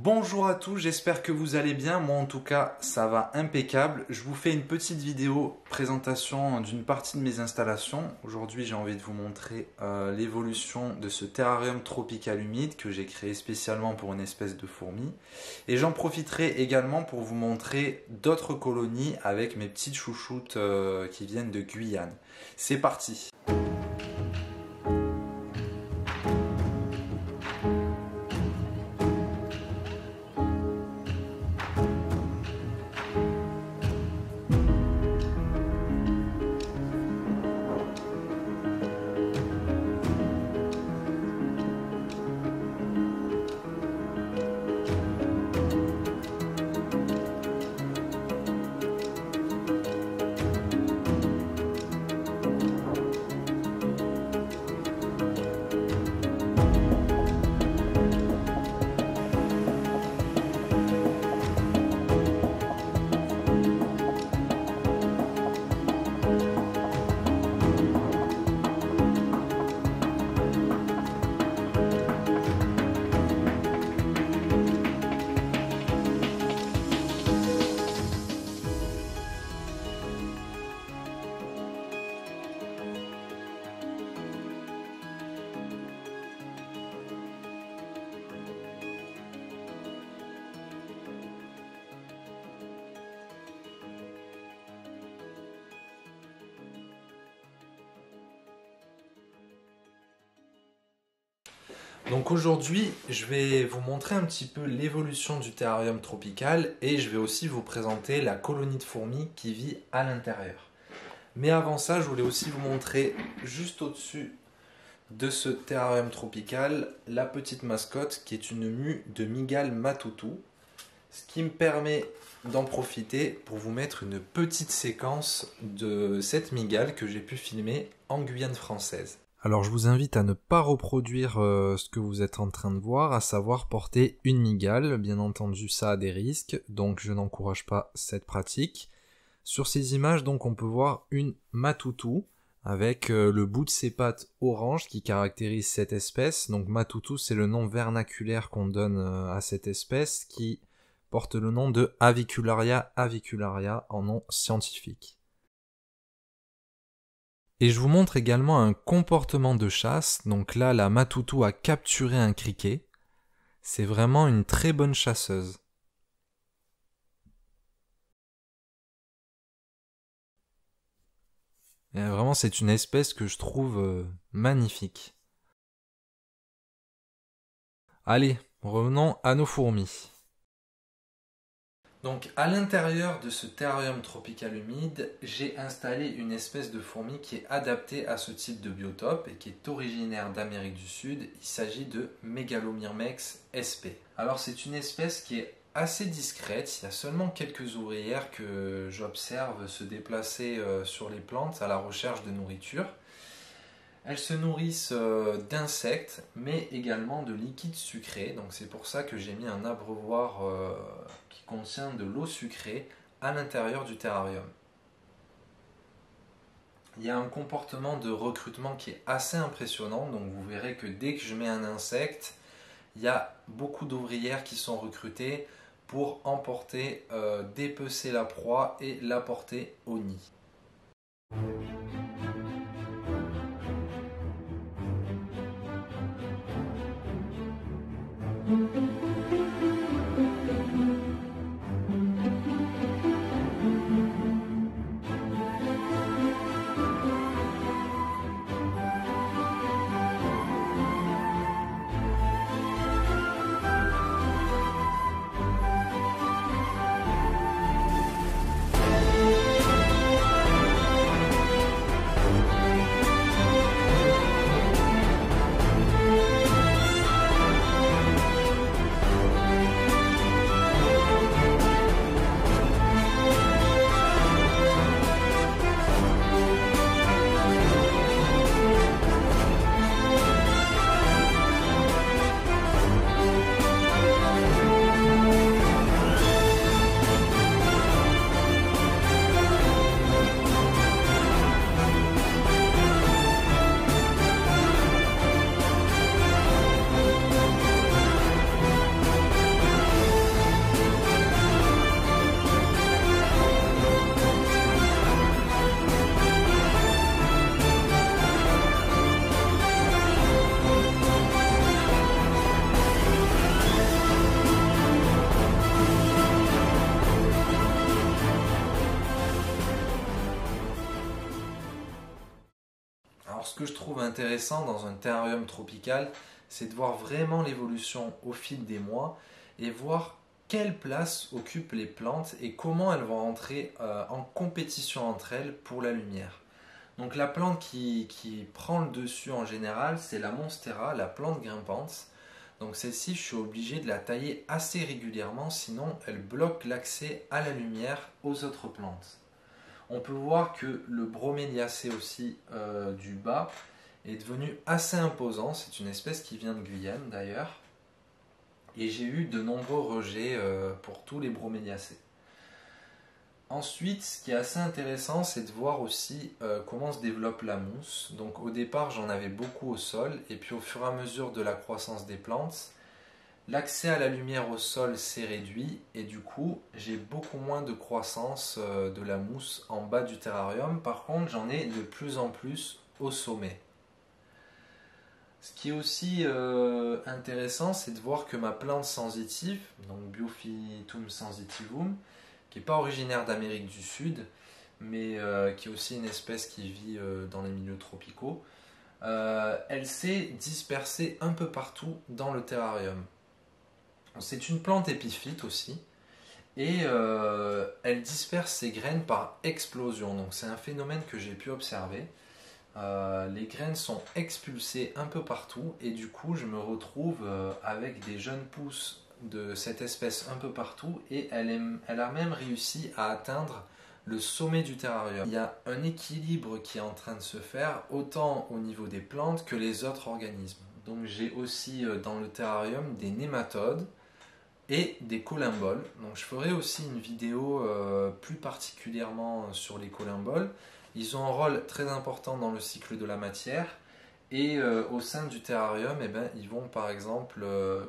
Bonjour à tous, j'espère que vous allez bien. Moi en tout cas, ça va impeccable. Je vous fais une petite vidéo présentation d'une partie de mes installations. Aujourd'hui, j'ai envie de vous montrer l'évolution de ce terrarium tropical humide que j'ai créé spécialement pour une espèce de fourmi. Et j'en profiterai également pour vous montrer d'autres colonies avec mes petites chouchoutes qui viennent de Guyane. C'est parti! Donc aujourd'hui, je vais vous montrer un petit peu l'évolution du terrarium tropical et je vais aussi vous présenter la colonie de fourmis qui vit à l'intérieur. Mais avant ça, je voulais aussi vous montrer juste au-dessus de ce terrarium tropical la petite mascotte qui est une mue de mygale matoutou. Ce qui me permet d'en profiter pour vous mettre une petite séquence de cette mygale que j'ai pu filmer en Guyane française. Alors je vous invite à ne pas reproduire ce que vous êtes en train de voir, à savoir porter une mygale. Bien entendu, ça a des risques, donc je n'encourage pas cette pratique. Sur ces images, donc, on peut voir une matoutou avec le bout de ses pattes orange qui caractérise cette espèce. Donc matoutou, c'est le nom vernaculaire qu'on donne à cette espèce qui porte le nom de Avicularia avicularia en nom scientifique. Et je vous montre également un comportement de chasse. Donc là, la matoutou a capturé un criquet. C'est vraiment une très bonne chasseuse. Et vraiment, c'est une espèce que je trouve magnifique. Allez, revenons à nos fourmis. Donc à l'intérieur de ce terrarium tropical humide, j'ai installé une espèce de fourmi qui est adaptée à ce type de biotope et qui est originaire d'Amérique du Sud. Il s'agit de Megalomyrmex sp. Alors c'est une espèce qui est assez discrète, il y a seulement quelques ouvrières que j'observe se déplacer sur les plantes à la recherche de nourriture. Elles se nourrissent d'insectes, mais également de liquides sucrés. Donc c'est pour ça que j'ai mis un abreuvoir qui contient de l'eau sucrée à l'intérieur du terrarium. Il y a un comportement de recrutement qui est assez impressionnant. Donc vous verrez que dès que je mets un insecte, il y a beaucoup d'ouvrières qui sont recrutées pour emporter, dépecer la proie et l'apporter au nid. Alors ce que je trouve intéressant dans un terrarium tropical, c'est de voir vraiment l'évolution au fil des mois et voir quelle place occupent les plantes et comment elles vont entrer en compétition entre elles pour la lumière. Donc la plante qui prend le dessus en général, c'est la Monstera, la plante grimpante. Donc celle-ci, je suis obligé de la tailler assez régulièrement, sinon elle bloque l'accès à la lumière aux autres plantes. On peut voir que le broméliacée aussi du bas est devenu assez imposant. C'est une espèce qui vient de Guyane d'ailleurs. Et j'ai eu de nombreux rejets pour tous les broméliacées. Ensuite, ce qui est assez intéressant, c'est de voir aussi comment se développe la mousse. Donc au départ, j'en avais beaucoup au sol, et puis au fur et à mesure de la croissance des plantes, l'accès à la lumière au sol s'est réduit, et du coup, j'ai beaucoup moins de croissance de la mousse en bas du terrarium. Par contre, j'en ai de plus en plus au sommet. Ce qui est aussi intéressant, c'est de voir que ma plante sensitive, donc Biophytum sensitivum, qui n'est pas originaire d'Amérique du Sud, mais qui est aussi une espèce qui vit dans les milieux tropicaux, elle s'est dispersée un peu partout dans le terrarium. C'est une plante épiphyte aussi, et elle disperse ses graines par explosion. Donc c'est un phénomène que j'ai pu observer. Les graines sont expulsées un peu partout, et du coup je me retrouve avec des jeunes pousses de cette espèce un peu partout, et elle a même réussi à atteindre le sommet du terrarium. Il y a un équilibre qui est en train de se faire, autant au niveau des plantes que les autres organismes. Donc j'ai aussi dans le terrarium des nématodes et des collemboles. Donc je ferai aussi une vidéo plus particulièrement sur les collemboles. Ils ont un rôle très important dans le cycle de la matière, et au sein du terrarium, eh ben, ils vont par exemple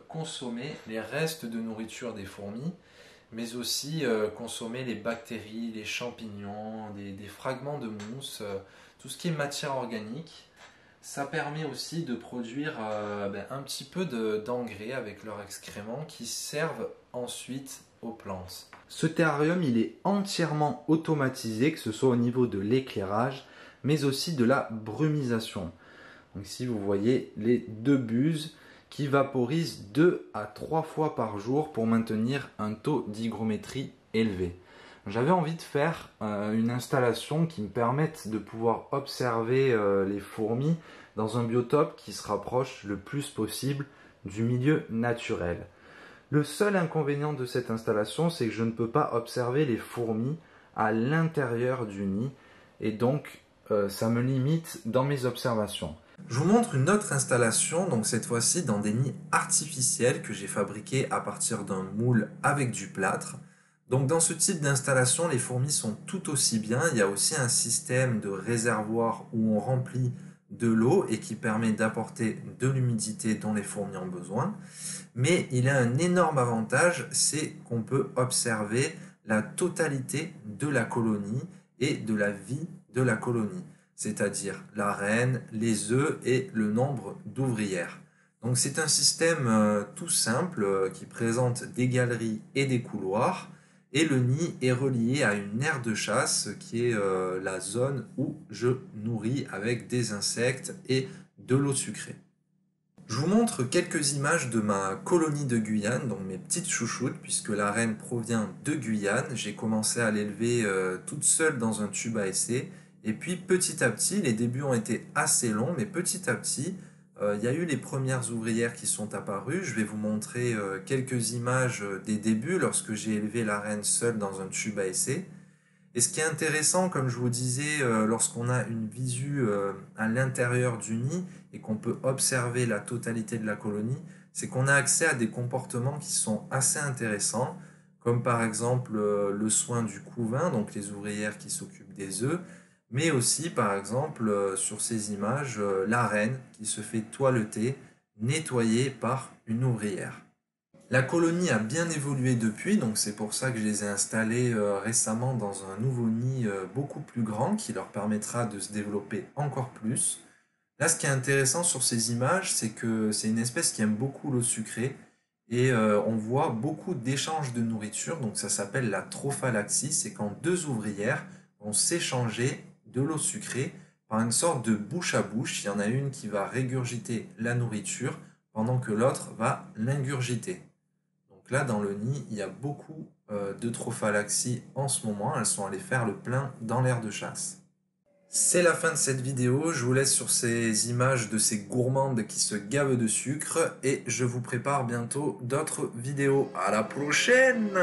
consommer les restes de nourriture des fourmis, mais aussi consommer les bactéries, les champignons, des fragments de mousse, tout ce qui est matière organique. Ça permet aussi de produire un petit peu d'engrais avec leurs excréments qui servent ensuite aux plantes. Ce terrarium, il est entièrement automatisé, que ce soit au niveau de l'éclairage, mais aussi de la brumisation. Donc ici, vous voyez les deux buses qui vaporisent 2 à 3 fois par jour pour maintenir un taux d'hygrométrie élevé. J'avais envie de faire une installation qui me permette de pouvoir observer les fourmis dans un biotope qui se rapproche le plus possible du milieu naturel. Le seul inconvénient de cette installation, c'est que je ne peux pas observer les fourmis à l'intérieur du nid, et donc ça me limite dans mes observations. Je vous montre une autre installation, donc cette fois-ci dans des nids artificiels que j'ai fabriqués à partir d'un moule avec du plâtre. Donc dans ce type d'installation, les fourmis sont tout aussi bien. Il y a aussi un système de réservoir où on remplit de l'eau et qui permet d'apporter de l'humidité dont les fourmis ont besoin. Mais il a un énorme avantage, c'est qu'on peut observer la totalité de la colonie et de la vie de la colonie, c'est-à-dire la reine, les œufs et le nombre d'ouvrières. Donc c'est un système tout simple qui présente des galeries et des couloirs, et le nid est relié à une aire de chasse qui est la zone où je nourris avec des insectes et de l'eau sucrée. Je vous montre quelques images de ma colonie de Guyane, donc mes petites chouchoutes, puisque la reine provient de Guyane. J'ai commencé à l'élever toute seule dans un tube à essai. Et puis petit à petit, les débuts ont été assez longs, mais petit à petit, il y a eu les premières ouvrières qui sont apparues. Je vais vous montrer quelques images des débuts lorsque j'ai élevé la reine seule dans un tube à essai. Et ce qui est intéressant, comme je vous disais, lorsqu'on a une visu à l'intérieur du nid et qu'on peut observer la totalité de la colonie, c'est qu'on a accès à des comportements qui sont assez intéressants, comme par exemple le soin du couvain, donc les ouvrières qui s'occupent des œufs, mais aussi par exemple sur ces images, la reine qui se fait toiletter, nettoyer par une ouvrière. La colonie a bien évolué depuis, donc c'est pour ça que je les ai installés récemment dans un nouveau nid beaucoup plus grand qui leur permettra de se développer encore plus. Là, ce qui est intéressant sur ces images, c'est que c'est une espèce qui aime beaucoup l'eau sucrée, et on voit beaucoup d'échanges de nourriture, donc ça s'appelle la trophalaxie, c'est quand deux ouvrières vont s'échanger de l'eau sucrée par une sorte de bouche à bouche. Il y en a une qui va régurgiter la nourriture pendant que l'autre va l'ingurgiter. Donc là, dans le nid, il y a beaucoup de trophalaxies en ce moment. Elles sont allées faire le plein dans l'aire de chasse. C'est la fin de cette vidéo. Je vous laisse sur ces images de ces gourmandes qui se gavent de sucre et je vous prépare bientôt d'autres vidéos. À la prochaine!